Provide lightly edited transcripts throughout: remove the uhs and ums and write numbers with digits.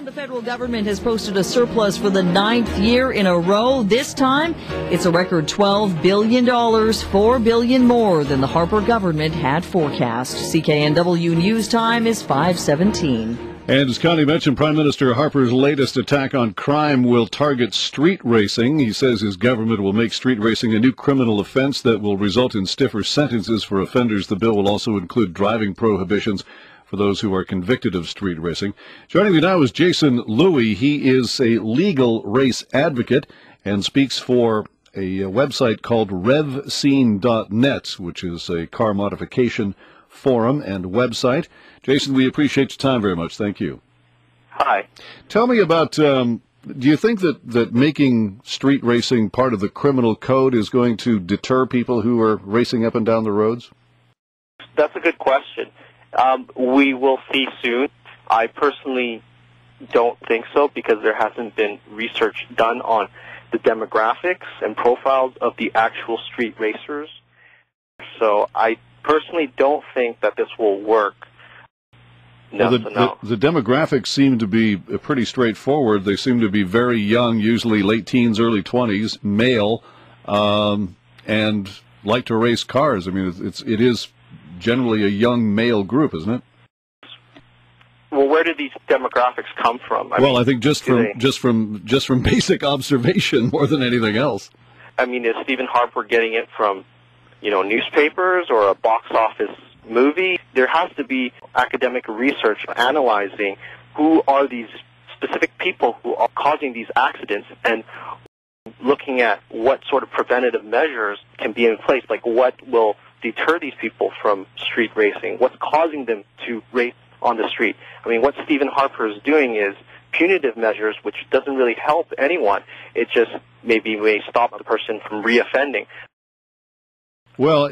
And the federal government has posted a surplus for the 9th year in a row. This time, it's a record $12 billion, $4 billion more than the Harper government had forecast. CKNW News Time is 5:17. And as Connie mentioned, Prime Minister Harper's latest attack on crime will target street racing. He says his government will make street racing a new criminal offense that will result in stiffer sentences for offenders. The bill will also include driving prohibitions for those who are convicted of street racing. Joining me now is Jason Louie. He is a legal race advocate and speaks for a website called revscene.net, which is a car modification forum and website. Jason, we appreciate your time very much. Thank you. Hi. Tell me about, do you think that making street racing part of the criminal code is going to deter people who are racing up and down the roads? That's a good question. We will see soon. I personally don't think so because there hasn't been research done on the demographics and profiles of the actual street racers. So I personally don't think that this will work. No. The demographics seem to be pretty straightforward. They seem to be very young, usually late teens, early 20s, male, and like to race cars. I mean, it is generally a young male group, isn't it? Well, where did these demographics come from? I think just from basic observation more than anything else. I mean, is Steven Harper getting it from, newspapers or a box office movie? There has to be academic research analyzing who are these specific people who are causing these accidents and looking at what sort of preventative measures can be in place, like what will deter these people from street racing, what's causing them to race on the street. I mean, what Steven Harper is doing is punitive measures, which doesn't really help anyone. It just may stop the person from reoffending. Well,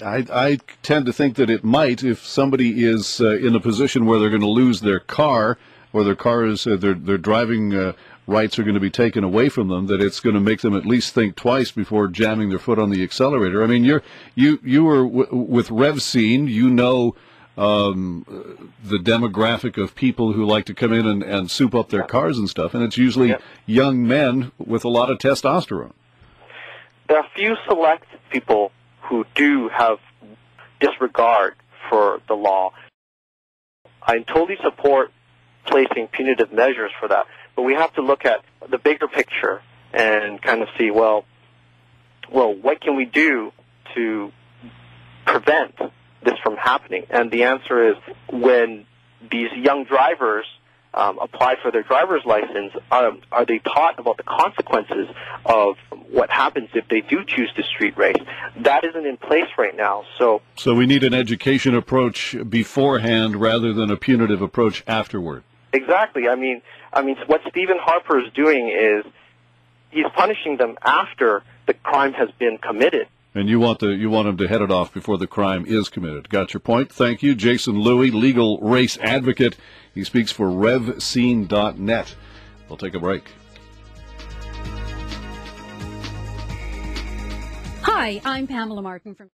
I tend to think that it might if somebody is in a position where they're going to lose their car, or their car is their driving rights are going to be taken away from them, that it's going to make them at least think twice before jamming their foot on the accelerator. I mean, you were with RevScene, the demographic of people who like to come in and soup up their cars and stuff, and it's usually young men with a lot of testosterone. There are a few select people who do have disregard for the law. I totally support placing punitive measures for that, but we have to look at the bigger picture and kind of see, well, what can we do to prevent this from happening? And the answer is, when these young drivers apply for their driver's license, are they taught about the consequences of what happens if they do choose to street race? That isn't in place right now. So we need an education approach beforehand rather than a punitive approach afterward. Exactly. I mean, what Steven Harper is doing is he's punishing them after the crime has been committed. And you want him to head it off before the crime is committed. Got your point. Thank you. Jason Louie, legal race advocate. He speaks for revscene.net. We'll take a break. Hi, I'm Pamela Martin from